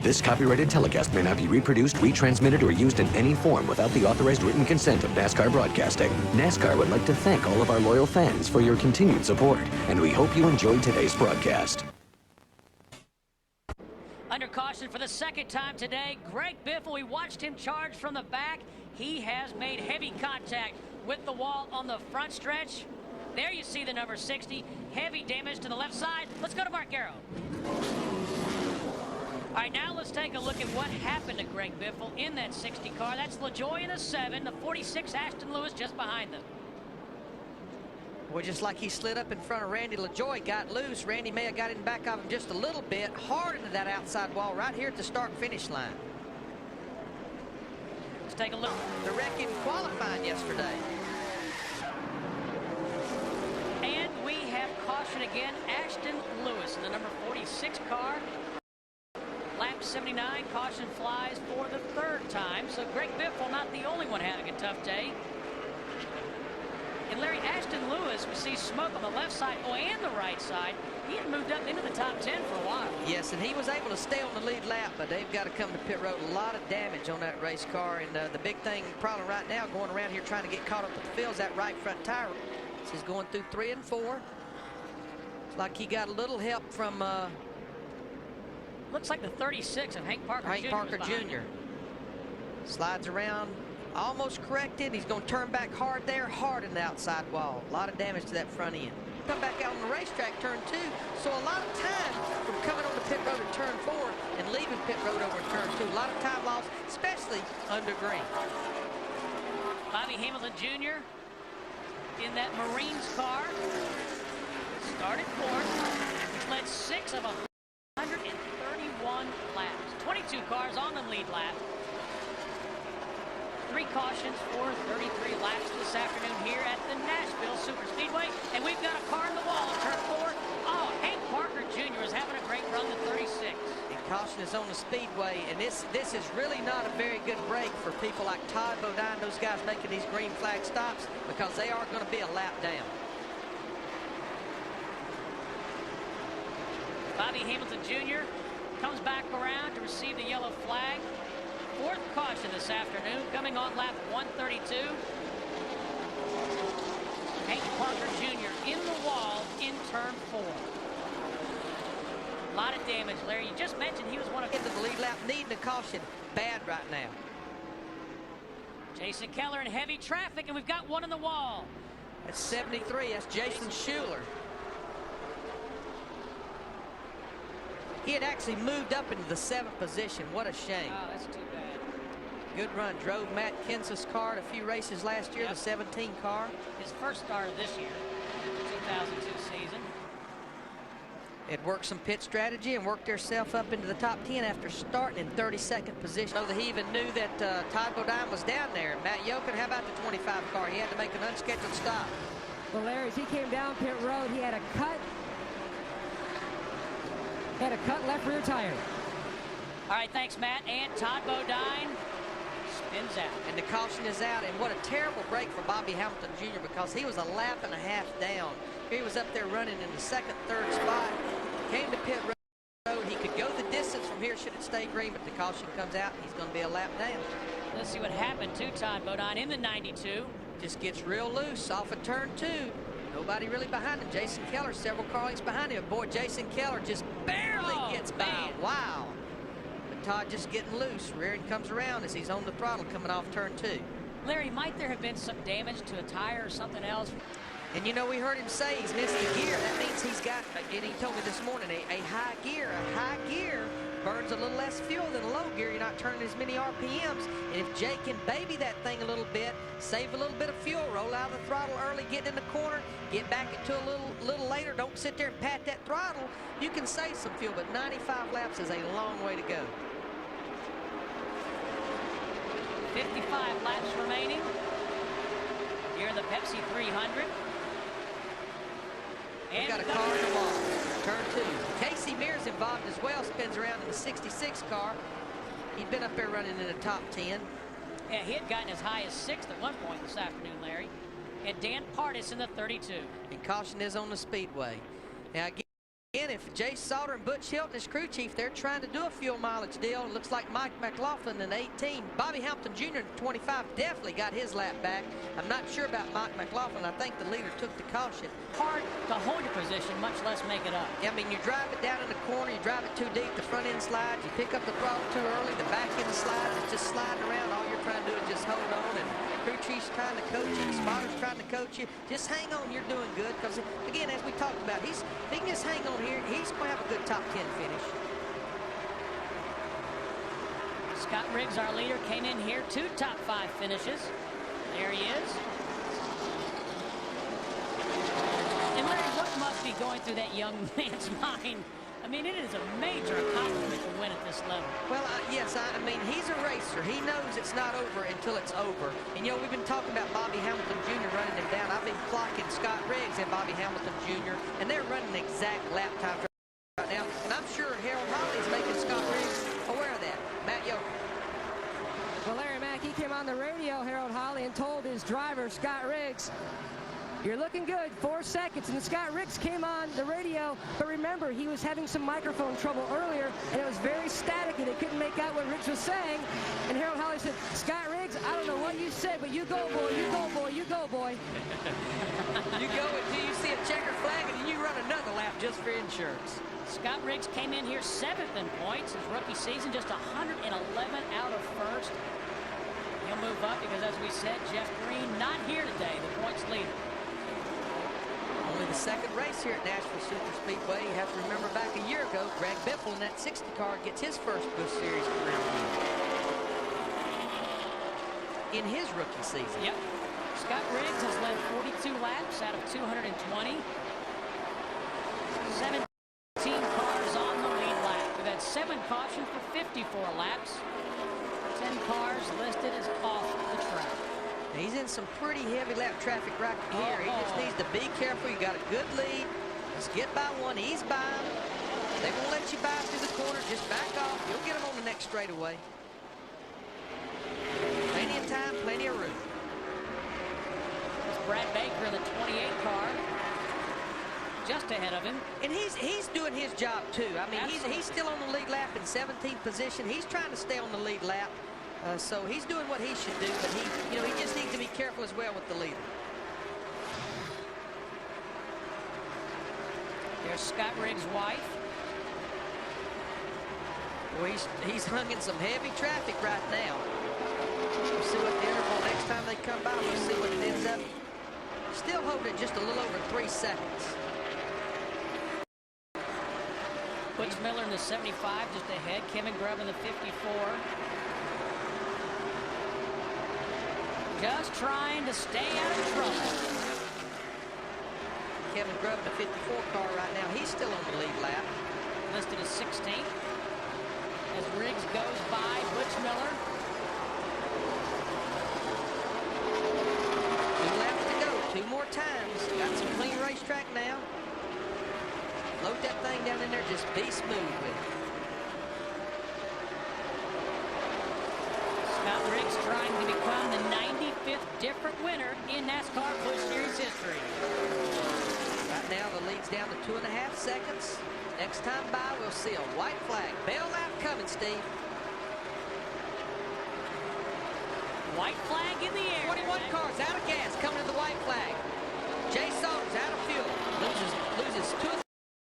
This copyrighted telecast may not be reproduced, retransmitted, or used in any form without the authorized written consent of NASCAR Broadcasting. NASCAR would like to thank all of our loyal fans for your continued support, and we hope you enjoyed today's broadcast. Under caution for the second time today, Greg Biffle. We watched him charge from the back. He has made heavy contact with the wall on the front stretch. There you see the number 60. Heavy damage to the left side. Let's go to Mark Garrow. All right, now let's take a look at what happened to Greg Biffle in that 60 car. That's LaJoie in the 7, the 46 Ashton Lewis just behind them. Well, just like he slid up in front of Randy, LaJoie got loose. Randy may have got in back of him just a little bit, hard into that outside wall right here at the start and finish line. Let's take a look. The wreck in qualifying yesterday. And we have caution again. Ashton Lewis in the number 46 car. Lap 79, caution flies for the third time. So Greg Biffle not the only one having a tough day. And Larry, Ashton Lewis, we see smoke on the left side and the right side. He had moved up into the top 10 for a while. Yes, and he was able to stay on the lead lap, but they've got to come to pit road. A lot of damage on that race car, and the big problem right now going around here trying to get caught up with the fields, that right front tire. This is going through 3 and 4. It's like he got a little help from looks like the 36 of Hank Parker Jr. Slides around, almost corrected. He's going to turn back hard there, hard in the outside wall. A lot of damage to that front end. Come back out on the racetrack, turn 2. So a lot of time from coming on the pit road at turn 4 and leaving pit road over at turn 2. A lot of time lost, especially under green. Bobby Hamilton Jr. in that Marines car. Started fourth, which led 6 of 131 laps. 22 cars on the lead lap. 3 cautions for 33 laps this afternoon here at the Nashville Superspeedway. And we've got a car in the wall at turn 4. Oh, Hank Parker Jr. is having a great run to 36. And caution is on the speedway, and this is really not a very good break for people like Todd Bodine, those guys making these green flag stops, because they are going to be a lap down. Bobby Hamilton Jr. comes back around to receive the yellow flag. 4th caution this afternoon, coming on lap 132. Hank Parker Jr. in the wall in turn 4. A lot of damage, Larry. You just mentioned he was one of into the lead lap, needing a caution bad right now. Jason Keller in heavy traffic, and we've got one in the wall. That's 73. That's Jason Schuler. He had actually moved up into the 7th position. What a shame. Oh, that's too bad. Good run. Drove Matt Kenseth's car at a few races last year, Yep. the 17 car. His first start of this year, 2002 season. It worked some pit strategy and worked herself up into the top 10 after starting in 32nd position. So that he even knew that Todd Bodine was down there. Matt Yokin, how about the 25 car? He had to make an unscheduled stop. Well, Larry, as he came down pit road, he had a cut. Had a cut left rear tire. All right, thanks, Matt. And Todd Bodine spins out. And the caution is out. And what a terrible break for Bobby Hamilton Jr. because he was a lap and a half down. He was up there running in the 2nd, 3rd spot. Came to pit road. He could go the distance from here should it stay green, but the caution comes out. He's going to be a lap down. Let's see what happened to Todd Bodine in the 92. Just gets real loose off of turn 2. Nobody really behind him. Jason Keller several car lengths behind him. Boy, Jason Keller just barely gets by. Man. Wow. But Todd just getting loose. Rear end comes around as he's on the throttle coming off turn 2. Larry, might there have been some damage to a tire or something else? And you know, we heard him say he's missed the gear. That means he's got, and he told me this morning, a high gear. A high gear burns a little less fuel than a low gear. You're not turning as many RPMs. And if Jake can baby that thing a little bit, save a little bit of fuel, roll out of the throttle early, get in the corner, get back into a little later, don't sit there and pat that throttle, you can save some fuel. But 95 laps is a long way to go. 55 laps remaining here in the Pepsi 300. We've got a car in the wall. Turn 2. Casey Mears involved as well. Spins around in the 66 car. He'd been up there running in the top 10. Yeah, he had gotten as high as 6th at one point this afternoon, Larry. And Dan Pardis in the 32. And caution is on the speedway. Now again, if Jay Sauter and Butch Hilton, his crew chief, they're trying to do a fuel mileage deal. It looks like Mike McLaughlin in 18. Bobby Hamilton Jr. in 25 definitely got his lap back. I'm not sure about Mike McLaughlin. I think the leader took the caution. Hard to hold your position, much less make it up. Yeah, I mean, you drive it down in the corner, you drive it too deep, the front end slides, you pick up the throttle too early, the back end slides, it's just sliding around. All you're trying to do is just hold on, and crew chief's trying to coach you, the spotter's trying to coach you. Just hang on, you're doing good, because again, as we talked about, if he can just hang on here, he's going to have a good top 10 finish. Scott Riggs, our leader, came in here 2 top 5 finishes. There he is. And Larry, what must be going through that young man's mind? I mean, it is a major accomplishment to win at this level. Well, yes, I mean, he's a racer. He knows it's not over until it's over. And, you know, we've been talking about Bobby Hamilton Jr. running him down. I've been clocking Scott Riggs and Bobby Hamilton Jr., and they're running exact lap time right now. And I'm sure Harold Holly is making Scott Riggs aware of that. Matt Yoder. Well, Larry Mack, he came on the radio, Harold Holly, and told his driver, Scott Riggs, you're looking good, 4 seconds. And Scott Riggs came on the radio, but remember, he was having some microphone trouble earlier, and it was very staticky. They couldn't make out what Riggs was saying. And Harold Holly said, Scott Riggs, I don't know what you said, but you go, boy, you go, boy, you go, boy. You go until you see a checker flag, and you run another lap just for insurance. Scott Riggs came in here 7th in points. His rookie season, just 111 out of first. He'll move up because, as we said, Jeff Green not here today, the points leader. Only the second race here at Nashville Superspeedway. You have to remember back a year ago, Greg Biffle in that 60 car gets his first Busch Series career win in his rookie season. Yep. Scott Riggs has led 42 laps out of 220. 17 cars on the lead lap. We've had 7 cautions for 54 laps. 10 cars listed as off the track. He's in some pretty heavy lap traffic right here. He just needs to be careful. You got a good lead. Just get by one, ease by him. They won't let you by through the corner. Just back off. You'll get him on the next straightaway. Plenty of time, plenty of room. It's Brad Baker in the 28 car, just ahead of him. And he's doing his job too. I mean, he's still on the lead lap in 17th position. He's trying to stay on the lead lap. So he's doing what he should do, but he just needs to be careful as well with the leader. There's Scott Riggs' wife. Well, he's hung in some heavy traffic right now. We'll see what the interval next time they come by. We'll see what it ends up. Still holding just a little over 3 seconds. Butch Miller in the 75 just ahead. Kevin Grubb in the 54. Just trying to stay out of trouble. Kevin Grubb in the 54 car right now. He's still on the lead lap. Listed as 16th. As Riggs goes by Butch Miller. 2 laps to go. 2 more times. Got some clean racetrack now. Load that thing down in there. Just be smooth with it. Scott Riggs trying to become the 95th different winner in NASCAR Busch Series history. Right now the lead's down to 2.5 seconds. Next time by, we'll see a white flag. Bail lap coming, Steve. White flag in the air. 21 cars out of gas coming to the white flag. Jay Sauter's out of fuel. Loses 2 or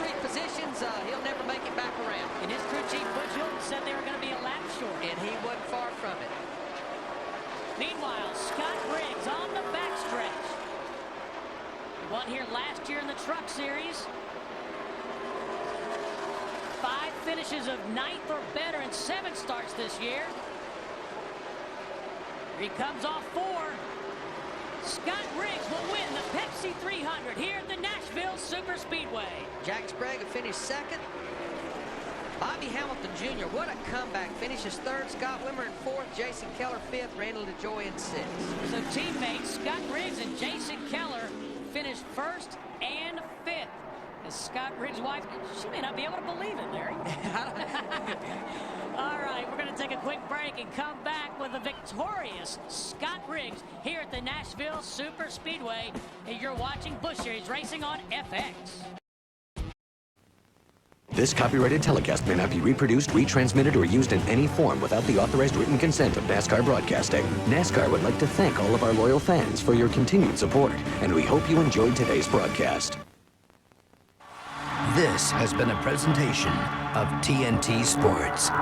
3 positions. He'll never make it back around. And his crew chief Butch Hilton said they were going to be a lap short. And he wasn't far from it. Meanwhile, Scott Riggs on the backstretch. Won here last year in the Truck Series. 5 finishes of 9th or better and 7 starts this year. Here he comes off 4. Scott Riggs will win the Pepsi 300 here at the Nashville Superspeedway. Jack Sprague finished 2nd. Bobby Hamilton Jr., what a comeback. Finishes 3rd. Scott Wimmer in 4th. Jason Keller 5th. Randall DeJoy in 6th. So teammates Scott Riggs and Jason Keller finished 1st and 5th. As Scott Riggs' wife, she may not be able to believe it, Larry. All right, we're going to take a quick break and come back with the victorious Scott Riggs here at the Nashville Superspeedway. And you're watching Busch Series Racing on FX. This copyrighted telecast may not be reproduced, retransmitted, or used in any form without the authorized written consent of NASCAR Broadcasting. NASCAR would like to thank all of our loyal fans for your continued support, and we hope you enjoyed today's broadcast. This has been a presentation of TNT Sports.